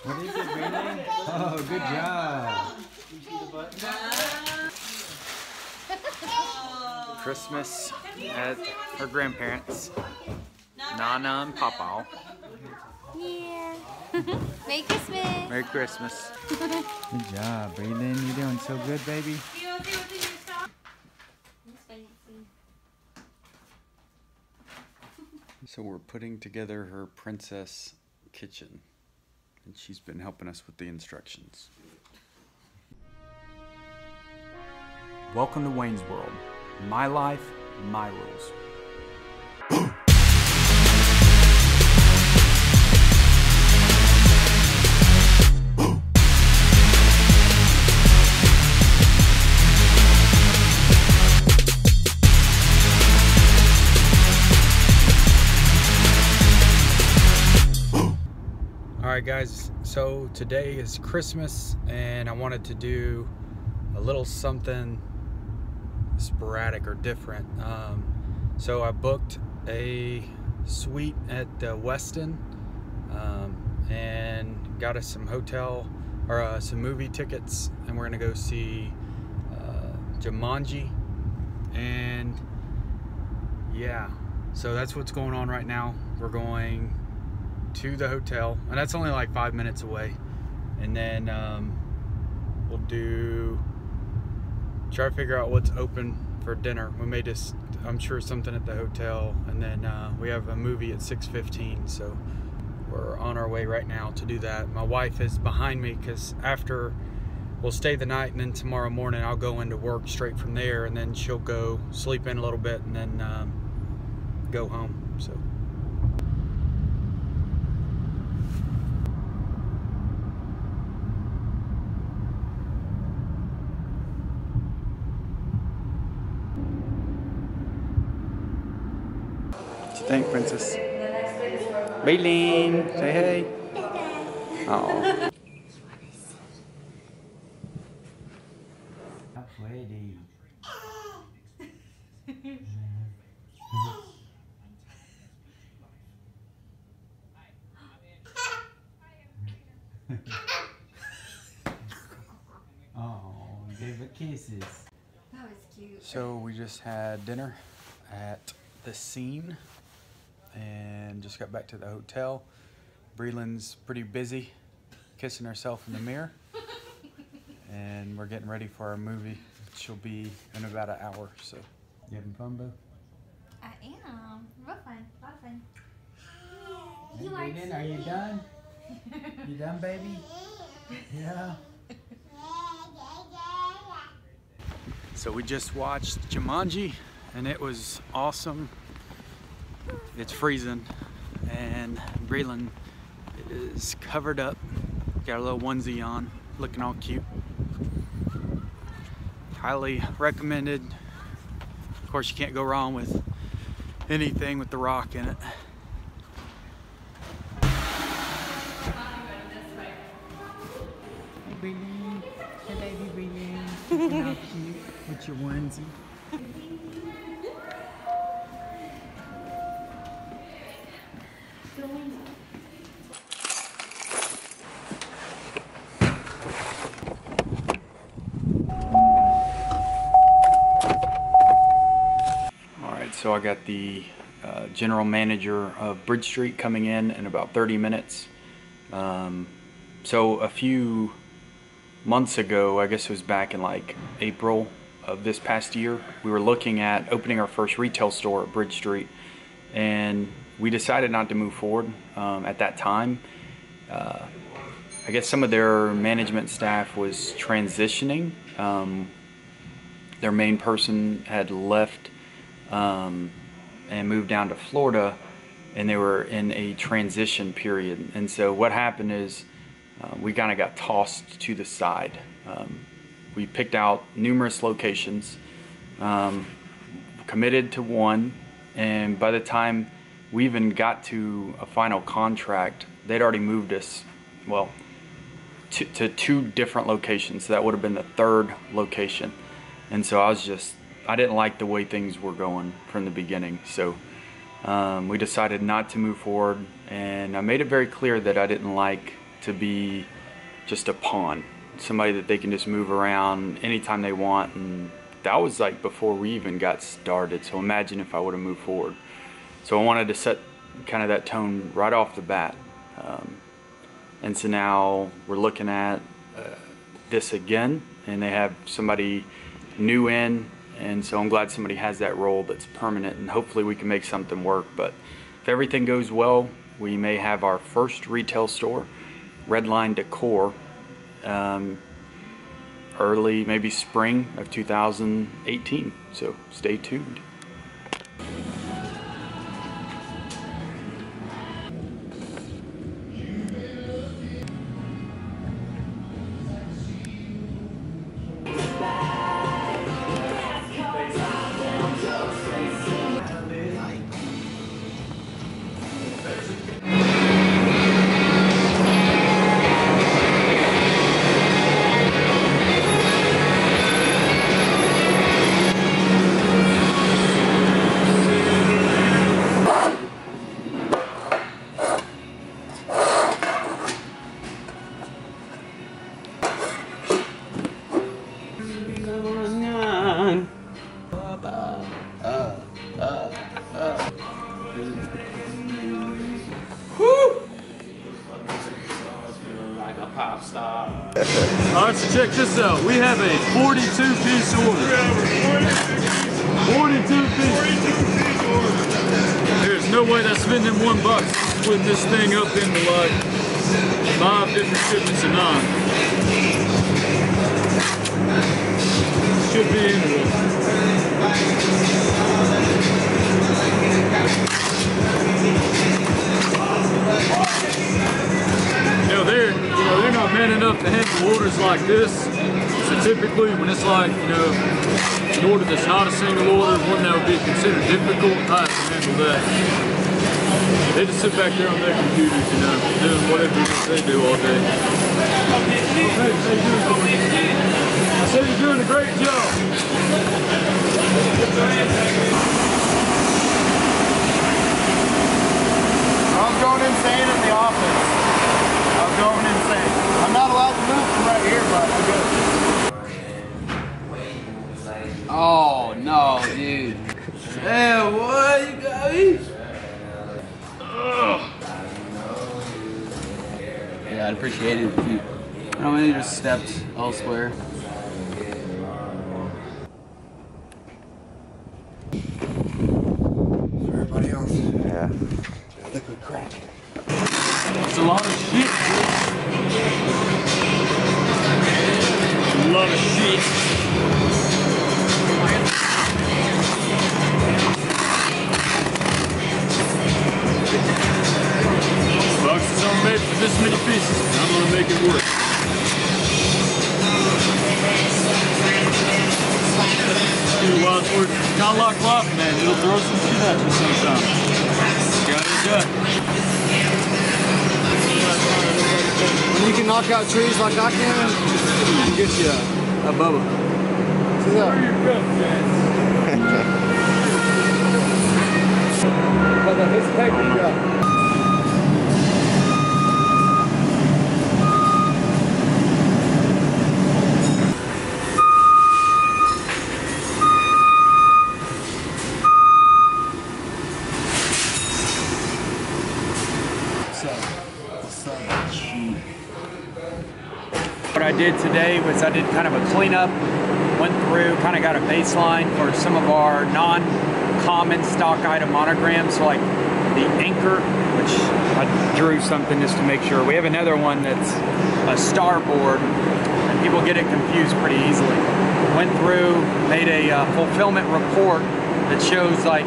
What is it, Brandon? Oh, good job. Christmas at her grandparents, Nana and Papa. Yeah. Merry Christmas. Merry Christmas. Good job, Brayden. You're doing so good, baby. So we're putting together her princess kitchen, and she's been helping us with the instructions. Welcome to Wayne's World. My life, my rules. Alright guys, so today is Christmas and I wanted to do a little something sporadic or different. So I booked a suite at the Westin and got us some hotel or some movie tickets, and we're gonna go see Jumanji. And yeah, so that's what's going on right now. We're going to the hotel, and that's only like 5 minutes away, and then we'll try to figure out what's open for dinner. We may just, I'm sure, something at the hotel, and then we have a movie at 6:15, so we're on our way right now to do that. My wife is behind me because after we'll stay the night, and then tomorrow morning I'll go into work straight from there, and then she'll go sleep in a little bit and then go home. So thank Princess. Brelin, say hey. Oh. How pretty. Oh, give it kisses. That was cute. So we just had dinner at the Scene and just got back to the hotel. Breland's pretty busy kissing herself in the mirror, and we're getting ready for our movie, which will be in about an hour. So you having fun, Bo? I am. Real fun. A lot of fun. Hey, Brayden, are you done? You done, baby? Yeah. So we just watched Jumanji, and it was awesome. It's freezing, and Brelin is covered up, got a little onesie on, looking all cute. Highly recommended. Of course, you can't go wrong with anything with The Rock in it. Hey Brelin, hey baby Brelin, looking all cute with your onesie. So I got the general manager of Bridge Street coming in about 30 minutes. So a few months ago, I guess it was back in like April of this past year, we were looking at opening our first retail store at Bridge Street, and we decided not to move forward at that time. I guess some of their management staff was transitioning. Their main person had left and moved down to Florida, and they were in a transition period. And so what happened is we kind of got tossed to the side. We picked out numerous locations, committed to one, and by the time we even got to a final contract, they'd already moved us, well, to two different locations. So that would have been the third location. And so I didn't like the way things were going from the beginning. So we decided not to move forward, and I made it very clear that I didn't like to be just a pawn, somebody that they can just move around anytime they want. And that was like before we even got started, so imagine if I would have moved forward. So I wanted to set kind of that tone right off the bat. And so now we're looking at this again, and they have somebody new in, and so I'm glad somebody has that role that's permanent, and hopefully we can make something work. But if everything goes well, we may have our first retail store, Redline Decor, early, maybe spring of 2018, so stay tuned. Alright, so check this out. We have a 42-piece order. 42-piece order. There's no way that's spending $1 splitting this thing up into like 5 different shipments of 9. Should be interesting. They're not man enough to handle orders like this. So typically when it's like, an order that's not a single order, one that would be considered difficult, I have to handle that. They just sit back there on their computers, doing whatever they do all day. I said you're doing a great job. I'm going insane in the office. I'm going insane. I'm not allowed to move from right here, but I'm good. Oh no, dude. Man, what? You got me? Yeah, I'd appreciate it if you maybe just stepped elsewhere. For everybody else. Yeah. Liquid crack. It's a lot of shit. A lot of shit. Boxes are made for this many pieces. I'm gonna make it work. Dude, while it's working, kind of like life, man. It'll throw some shit at you sometimes. Got it. When you can knock out trees like I can, you can get you a bubba. See that? This paper you got. What I did today was I did kind of a cleanup, went through, kind of got a baseline for some of our non-common stock item monograms, so like the anchor, which I drew something just to make sure. We have another one that's a starboard, and people get it confused pretty easily. Went through, made a fulfillment report that shows like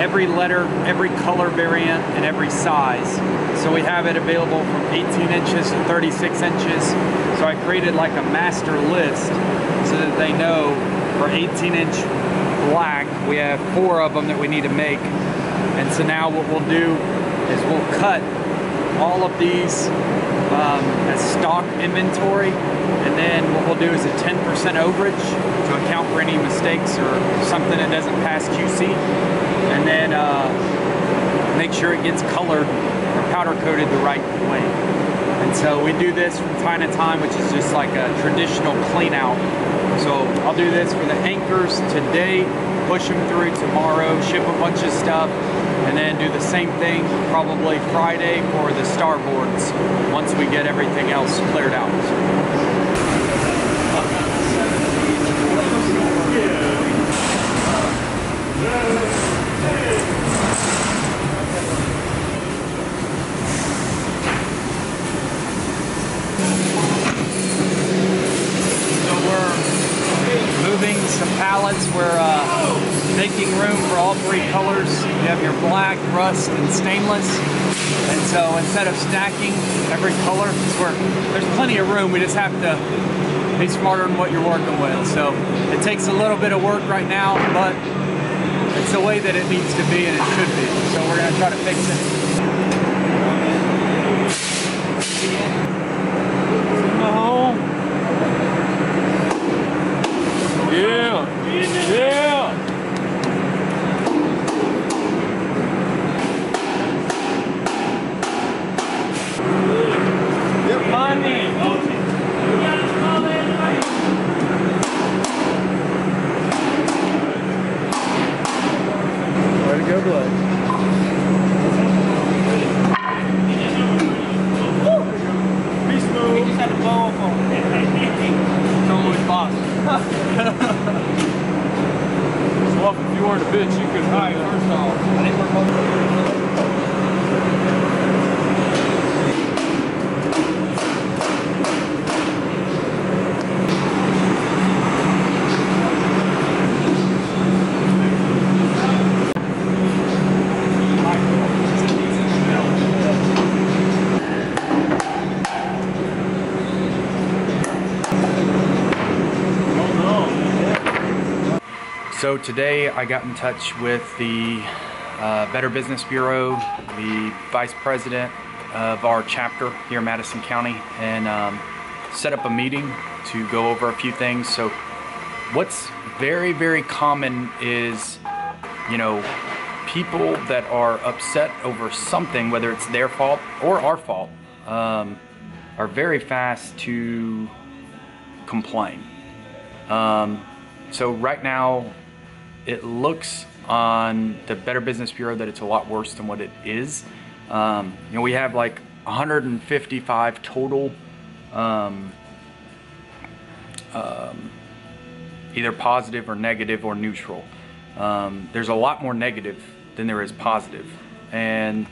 every letter, every color variant, and every size. So we have it available from 18 inches to 36 inches. So I created like a master list so that they know for 18-inch black, we have 4 of them that we need to make. And so now what we'll do is we'll cut all of these as stock inventory, and then what we'll do is a 10% overage to account for any mistakes or something that doesn't pass QC, and then make sure it gets colored or powder coated the right way. And so we do this from time to time, which is just like a traditional clean out. So I'll do this for the anchors today, push them through tomorrow, ship a bunch of stuff, and then do the same thing probably Friday for the starboards once we get everything else cleared out. Moving some pallets. We're making room for all three colors. You have your black, rust, and stainless. And so instead of stacking every color, there's plenty of room. We just have to be smarter in what you're working with. So it takes a little bit of work right now, but it's the way that it needs to be and it should be. So we're going to try to fix it. No. Yeah. Yeah. Yep. Money. Way to go, Blood. Be smooth. He just had to blow up on it. Totally boss. Well, if you weren't a bitch, you could hide first off. I think we're both. So today I got in touch with the Better Business Bureau, the vice president of our chapter here in Madison County, and set up a meeting to go over a few things. So what's very, very common is, you know, people that are upset over something, whether it's their fault or our fault, are very fast to complain. So right now, it looks on the Better Business Bureau that it's a lot worse than what it is. You know, we have like 155 total either positive or negative or neutral. There's a lot more negative than there is positive. And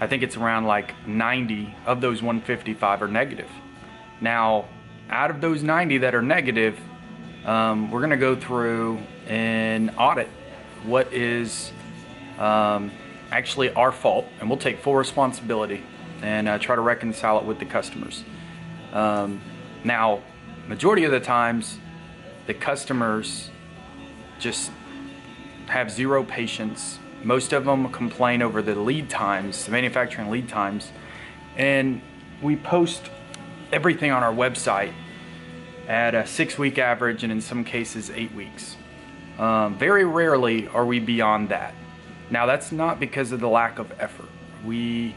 I think it's around like 90 of those 155 are negative. Now, out of those 90 that are negative, we're gonna go through and audit what is actually our fault, and we'll take full responsibility and try to reconcile it with the customers. Now, majority of the times, the customers just have zero patience. Most of them complain over the lead times, the manufacturing lead times, and we post everything on our website at a 6-week average, and in some cases 8 weeks. Very rarely are we beyond that. Now, that's not because of the lack of effort. We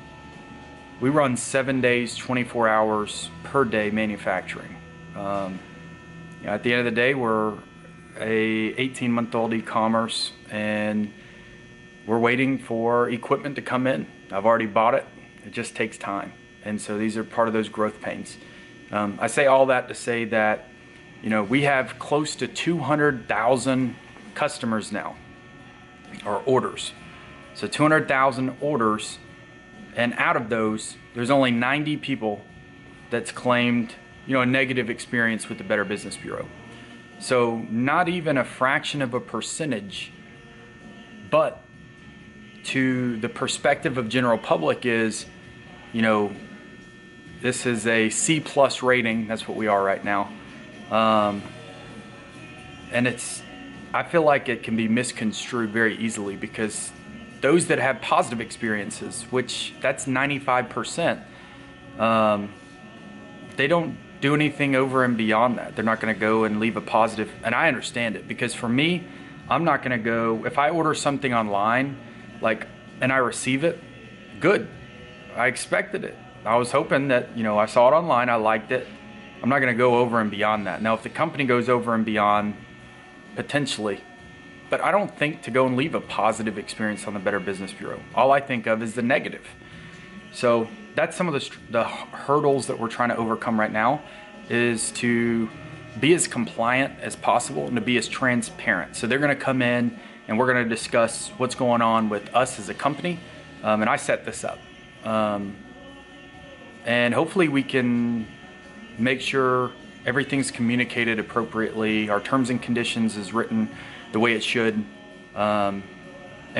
run 7 days, 24 hours per day manufacturing. You know, at the end of the day, we're a 18-month-old e-commerce, and we're waiting for equipment to come in. I've already bought it. It just takes time. And so these are part of those growth pains. I say all that to say that, you know, we have close to 200,000 customers now, or orders. So 200,000 orders, and out of those, there's only 90 people that's claimed, you know, a negative experience with the Better Business Bureau. So not even a fraction of a percentage, but to the perspective of general public is, you know, this is a C+ rating. That's what we are right now. And I feel like it can be misconstrued very easily, because those that have positive experiences, which that's 95%, they don't do anything over and beyond that. They're not going to go and leave a positive. And I understand it, because for me, I'm not going to go, if I order something online, like, and I receive it, good. I expected it. I was hoping that, you know, I saw it online, I liked it. I'm not going to go over and beyond that. Now, if the company goes over and beyond, potentially, but I don't think to go and leave a positive experience on the Better Business Bureau. All I think of is the negative. So that's some of the hurdles that we're trying to overcome right now, is to be as compliant as possible and to be as transparent. So they're going to come in and we're going to discuss what's going on with us as a company. And I set this up. And hopefully we can make sure everything's communicated appropriately. Our terms and conditions is written the way it should. And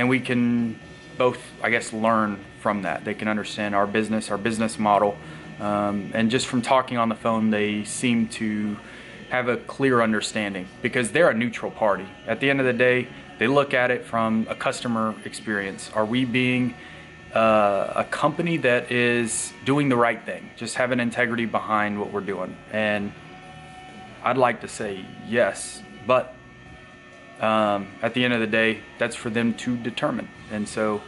we can both, I guess, learn from that. They can understand our business model. And just from talking on the phone, they seem to have a clear understanding, because they're a neutral party. At the end of the day, they look at it from a customer experience. Are we being a company that is doing the right thing, just having integrity behind what we're doing? And I'd like to say yes, but at the end of the day, that's for them to determine. And so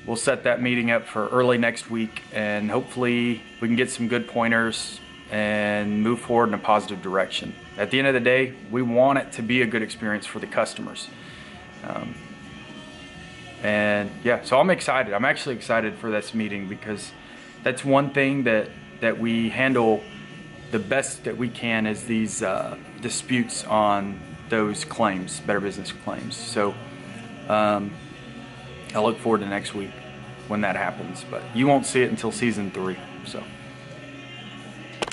we'll set that meeting up for early next week, and hopefully we can get some good pointers and move forward in a positive direction. At the end of the day, we want it to be a good experience for the customers. And yeah, so I'm excited. I'm actually excited for this meeting, because that's one thing that we handle the best that we can, is these disputes on those claims, Better Business claims. So I look forward to next week when that happens, but you won't see it until season 3. So.